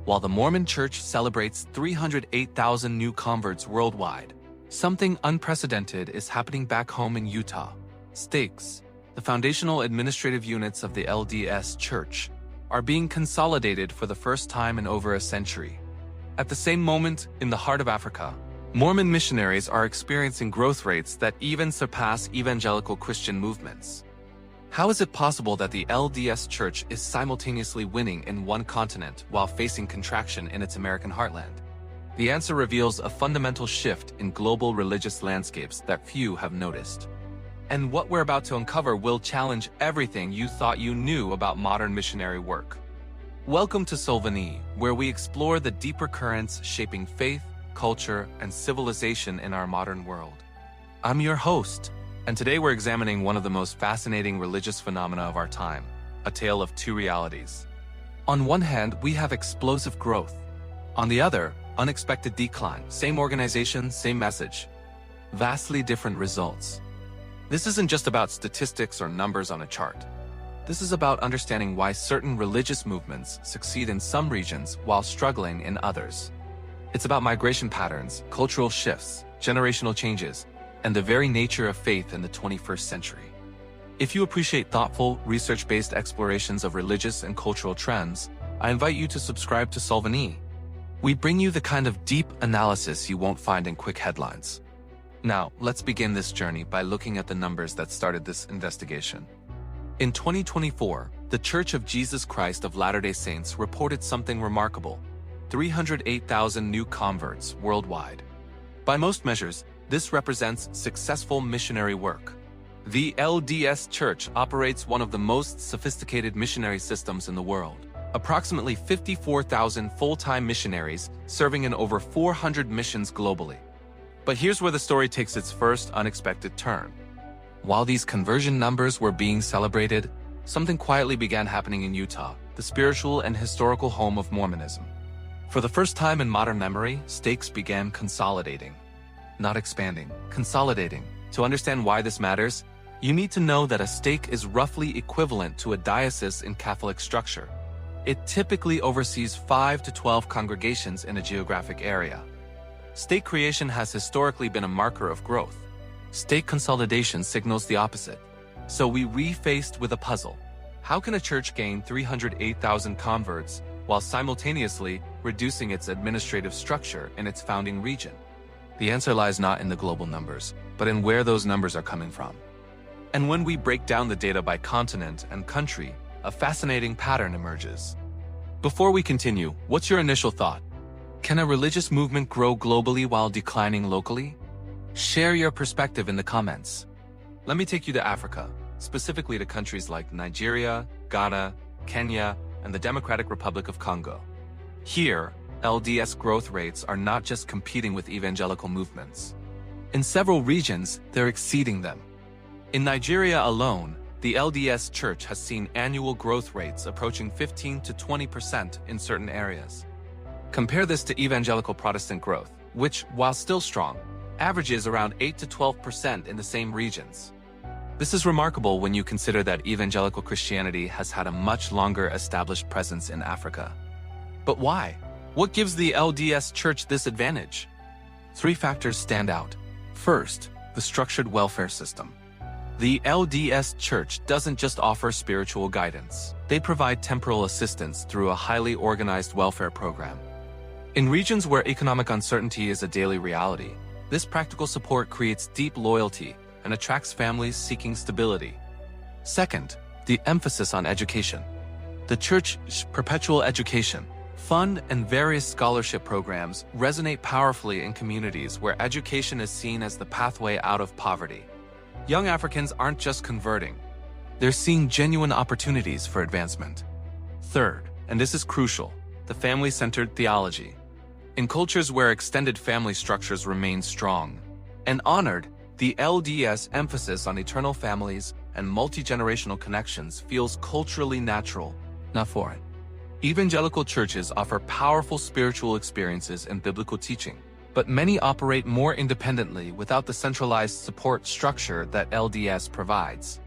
while the Mormon Church celebrates 308,000 new converts worldwide. Something unprecedented is happening back home in Utah. Stakes, the foundational administrative units of the LDS Church, are being consolidated for the first time in over a century. At the same moment, in the heart of Africa, Mormon missionaries are experiencing growth rates that even surpass evangelical Christian movements. How is it possible that the LDS Church is simultaneously winning in one continent while facing contraction in its American heartland? The answer reveals a fundamental shift in global religious landscapes that few have noticed. And what we're about to uncover will challenge everything you thought you knew about modern missionary work. Welcome to Solvanae, where we explore the deeper currents shaping faith, culture, and civilization in our modern world. I'm your host, and today we're examining one of the most fascinating religious phenomena of our time, a tale of two realities. On one hand, we have explosive growth. On the other, unexpected decline. Same organization, same message. Vastly different results. This isn't just about statistics or numbers on a chart. This is about understanding why certain religious movements succeed in some regions while struggling in others. It's about migration patterns, cultural shifts, generational changes, and the very nature of faith in the 21st century. If you appreciate thoughtful, research-based explorations of religious and cultural trends, I invite you to subscribe to Solvanae. We bring you the kind of deep analysis you won't find in quick headlines. Now, let's begin this journey by looking at the numbers that started this investigation. In 2024, the Church of Jesus Christ of Latter-day Saints reported something remarkable: 308,000 new converts worldwide. By most measures, this represents successful missionary work. The LDS Church operates one of the most sophisticated missionary systems in the world. Approximately 54,000 full-time missionaries serving in over 400 missions globally. But here's where the story takes its first unexpected turn. While these conversion numbers were being celebrated, something quietly began happening in Utah, the spiritual and historical home of Mormonism. For the first time in modern memory, stakes began consolidating. Not expanding, consolidating. To understand why this matters, you need to know that a stake is roughly equivalent to a diocese in Catholic structure. It typically oversees 5 to 12 congregations in a geographic area. Stake creation has historically been a marker of growth. Stake consolidation signals the opposite. So we re-faced with a puzzle. How can a church gain 308,000 converts while simultaneously reducing its administrative structure in its founding region? The answer lies not in the global numbers, but in where those numbers are coming from. And when we break down the data by continent and country, a fascinating pattern emerges. Before we continue, what's your initial thought? Can a religious movement grow globally while declining locally? Share your perspective in the comments. Let me take you to Africa, specifically to countries like Nigeria, Ghana, Kenya, and the Democratic Republic of Congo. Here, LDS growth rates are not just competing with evangelical movements. In several regions, they're exceeding them. In Nigeria alone, the LDS Church has seen annual growth rates approaching 15 to 20% in certain areas. Compare this to evangelical Protestant growth, which, while still strong, averages around 8 to 12% in the same regions. This is remarkable when you consider that evangelical Christianity has had a much longer established presence in Africa. But why? What gives the LDS Church this advantage? 3 factors stand out. First, the structured welfare system. The LDS Church doesn't just offer spiritual guidance. They provide temporal assistance through a highly organized welfare program. In regions where economic uncertainty is a daily reality, this practical support creates deep loyalty and attracts families seeking stability. Second, the emphasis on education. The Church's perpetual education fund and various scholarship programs resonate powerfully in communities where education is seen as the pathway out of poverty. Young Africans aren't just converting. They're seeing genuine opportunities for advancement. Third, and this is crucial, the family-centered theology. In cultures where extended family structures remain strong and honored, the LDS emphasis on eternal families and multi-generational connections feels culturally natural, not foreign. Evangelical churches offer powerful spiritual experiences and biblical teaching, but many operate more independently without the centralized support structure that LDS provides.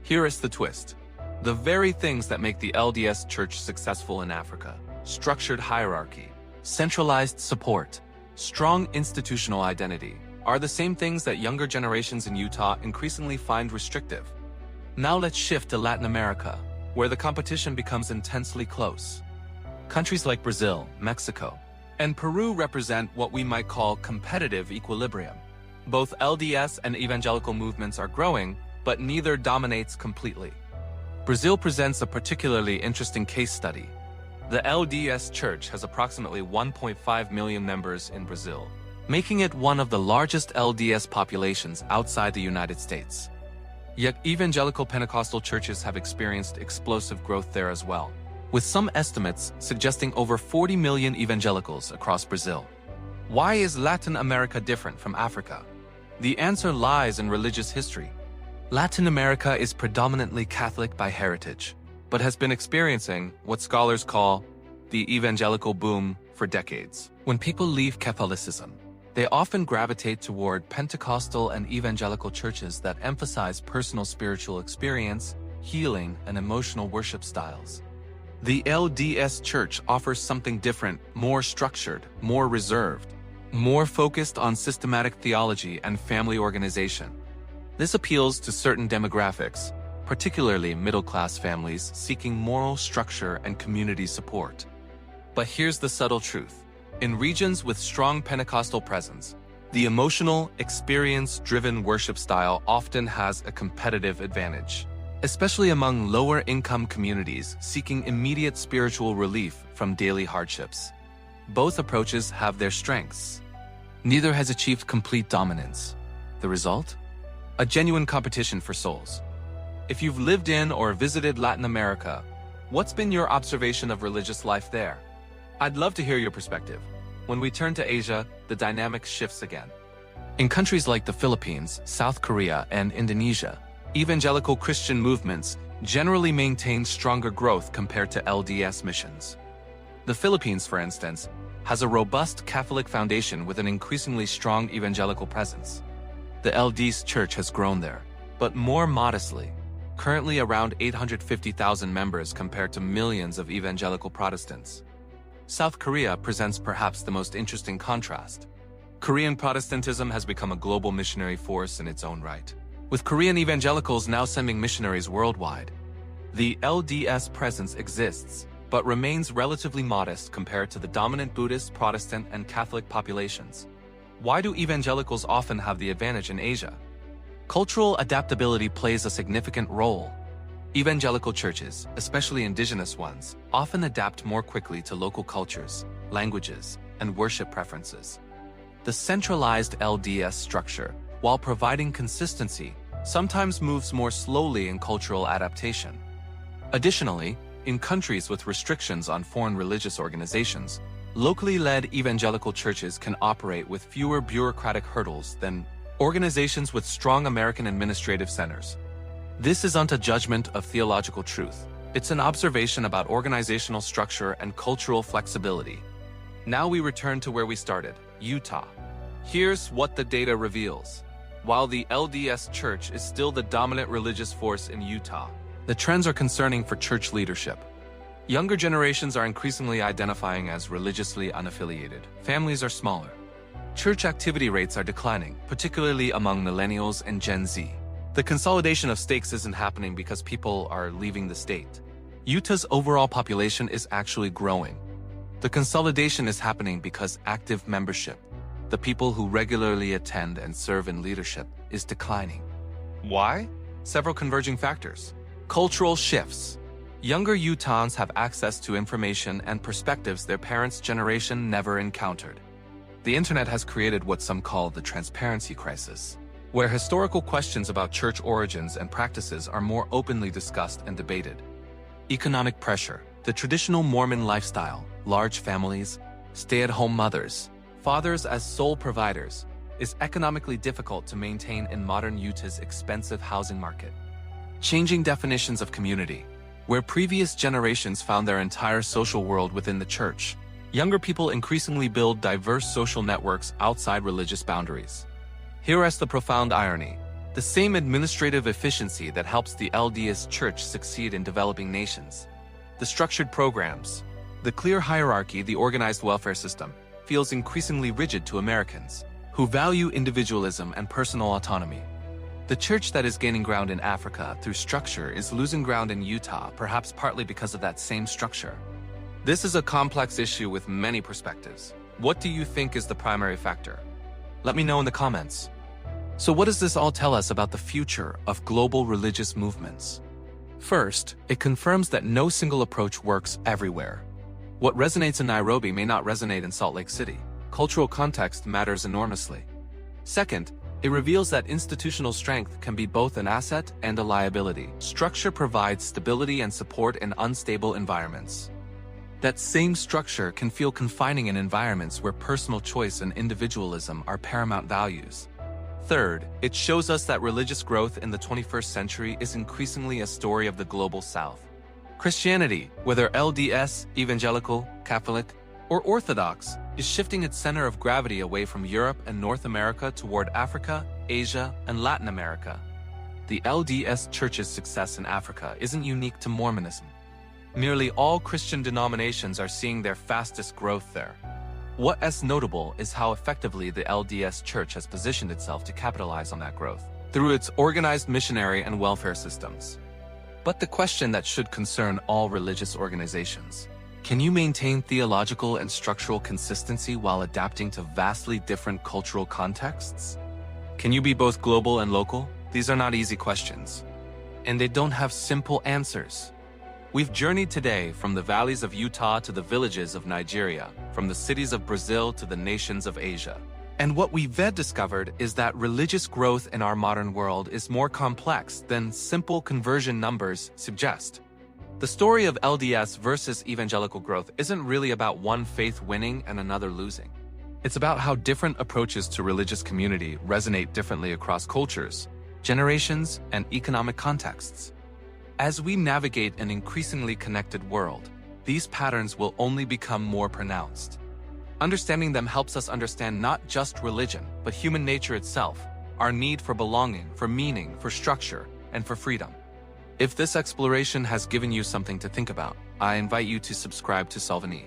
Here is the twist. The very things that make the LDS Church successful in Africa structured hierarchy, centralized support, strong institutional identity are the same things that younger generations in Utah increasingly find restrictive. Now let's shift to Latin America, where the competition becomes intensely close. Countries like Brazil, Mexico, and Peru represent what we might call competitive equilibrium. Both LDS and evangelical movements are growing, but neither dominates completely. Brazil presents a particularly interesting case study. The LDS Church has approximately 1.5 million members in Brazil, making it one of the largest LDS populations outside the United States. Yet evangelical Pentecostal churches have experienced explosive growth there as well, with some estimates suggesting over 40 million evangelicals across Brazil. Why is Latin America different from Africa? The answer lies in religious history. Latin America is predominantly Catholic by heritage, but has been experiencing what scholars call the evangelical boom for decades. When people leave Catholicism, they often gravitate toward Pentecostal and evangelical churches that emphasize personal spiritual experience, healing, and emotional worship styles. The LDS Church offers something different, more structured, more reserved, more focused on systematic theology and family organization. This appeals to certain demographics, particularly middle-class families seeking moral structure and community support. But here's the subtle truth. In regions with strong Pentecostal presence, the emotional, experience-driven worship style often has a competitive advantage, especially among lower-income communities seeking immediate spiritual relief from daily hardships. Both approaches have their strengths. Neither has achieved complete dominance. The result? A genuine competition for souls. If you've lived in or visited Latin America, what's been your observation of religious life there? I'd love to hear your perspective. When we turn to Asia, the dynamic shifts again. In countries like the Philippines, South Korea, and Indonesia, evangelical Christian movements generally maintain stronger growth compared to LDS missions. The Philippines, for instance, has a robust Catholic foundation with an increasingly strong evangelical presence. The LDS Church has grown there, but more modestly, currently around 850,000 members compared to millions of evangelical Protestants. South Korea presents perhaps the most interesting contrast. Korean Protestantism has become a global missionary force in its own right, with Korean evangelicals now sending missionaries worldwide. The LDS presence exists, but remains relatively modest compared to the dominant Buddhist, Protestant, and Catholic populations. Why do evangelicals often have the advantage in Asia? Cultural adaptability plays a significant role. Evangelical churches, especially indigenous ones, often adapt more quickly to local cultures, languages, and worship preferences. The centralized LDS structure, while providing consistency, sometimes moves more slowly in cultural adaptation. Additionally, in countries with restrictions on foreign religious organizations, locally led evangelical churches can operate with fewer bureaucratic hurdles than organizations with strong American administrative centers. This isn't a judgment of theological truth. It's an observation about organizational structure and cultural flexibility. Now we return to where we started, Utah. Here's what the data reveals. While the LDS Church is still the dominant religious force in Utah, the trends are concerning for church leadership. Younger generations are increasingly identifying as religiously unaffiliated. Families are smaller. Church activity rates are declining, particularly among millennials and Gen Z. The consolidation of stakes isn't happening because people are leaving the state. Utah's overall population is actually growing. The consolidation is happening because active membership, the people who regularly attend and serve in leadership, is declining. Why? Several converging factors. Cultural shifts. Younger Utahns have access to information and perspectives their parents' generation never encountered. The internet has created what some call the transparency crisis, where historical questions about church origins and practices are more openly discussed and debated. Economic pressure. The traditional Mormon lifestyle, large families, stay-at-home mothers, fathers as sole providers, is economically difficult to maintain in modern Utah's expensive housing market. Changing definitions of community. Where previous generations found their entire social world within the church, younger people increasingly build diverse social networks outside religious boundaries. Here is the profound irony. The same administrative efficiency that helps the LDS Church succeed in developing nations, the structured programs, The clear hierarchy, the organized welfare system, feels increasingly rigid to Americans, who value individualism and personal autonomy. The church that is gaining ground in Africa through structure is losing ground in Utah, perhaps partly because of that same structure. This is a complex issue with many perspectives. What do you think is the primary factor? Let me know in the comments. So what does this all tell us about the future of global religious movements? First, it confirms that no single approach works everywhere. What resonates in Nairobi may not resonate in Salt Lake City. Cultural context matters enormously. Second, it reveals that institutional strength can be both an asset and a liability. Structure provides stability and support in unstable environments. That same structure can feel confining in environments where personal choice and individualism are paramount values. Third, it shows us that religious growth in the 21st century is increasingly a story of the global South. Christianity, whether LDS, Evangelical, Catholic, or Orthodox, is shifting its center of gravity away from Europe and North America toward Africa, Asia, and Latin America. The LDS Church's success in Africa isn't unique to Mormonism. Nearly all Christian denominations are seeing their fastest growth there. What's notable is how effectively the LDS Church has positioned itself to capitalize on that growth through its organized missionary and welfare systems. But the question that should concern all religious organizations: can you maintain theological and structural consistency while adapting to vastly different cultural contexts? Can you be both global and local? These are not easy questions, and they don't have simple answers. We've journeyed today from the valleys of Utah to the villages of Nigeria, from the cities of Brazil to the nations of Asia. And what we've discovered is that religious growth in our modern world is more complex than simple conversion numbers suggest. The story of LDS versus evangelical growth isn't really about one faith winning and another losing. It's about how different approaches to religious community resonate differently across cultures, generations, and economic contexts. As we navigate an increasingly connected world, these patterns will only become more pronounced. Understanding them helps us understand not just religion, but human nature itself, our need for belonging, for meaning, for structure, and for freedom. If this exploration has given you something to think about, I invite you to subscribe to Solvanae.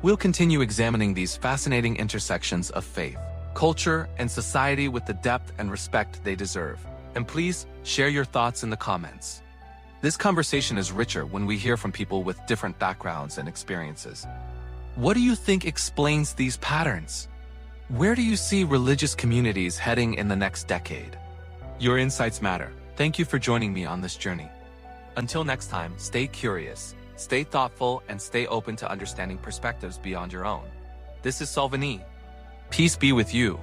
We'll continue examining these fascinating intersections of faith, culture, and society with the depth and respect they deserve. And please share your thoughts in the comments. This conversation is richer when we hear from people with different backgrounds and experiences. What do you think explains these patterns? Where do you see religious communities heading in the next decade? Your insights matter. Thank you for joining me on this journey. Until next time, stay curious, stay thoughtful, and stay open to understanding perspectives beyond your own. This is Solvanae. Peace be with you.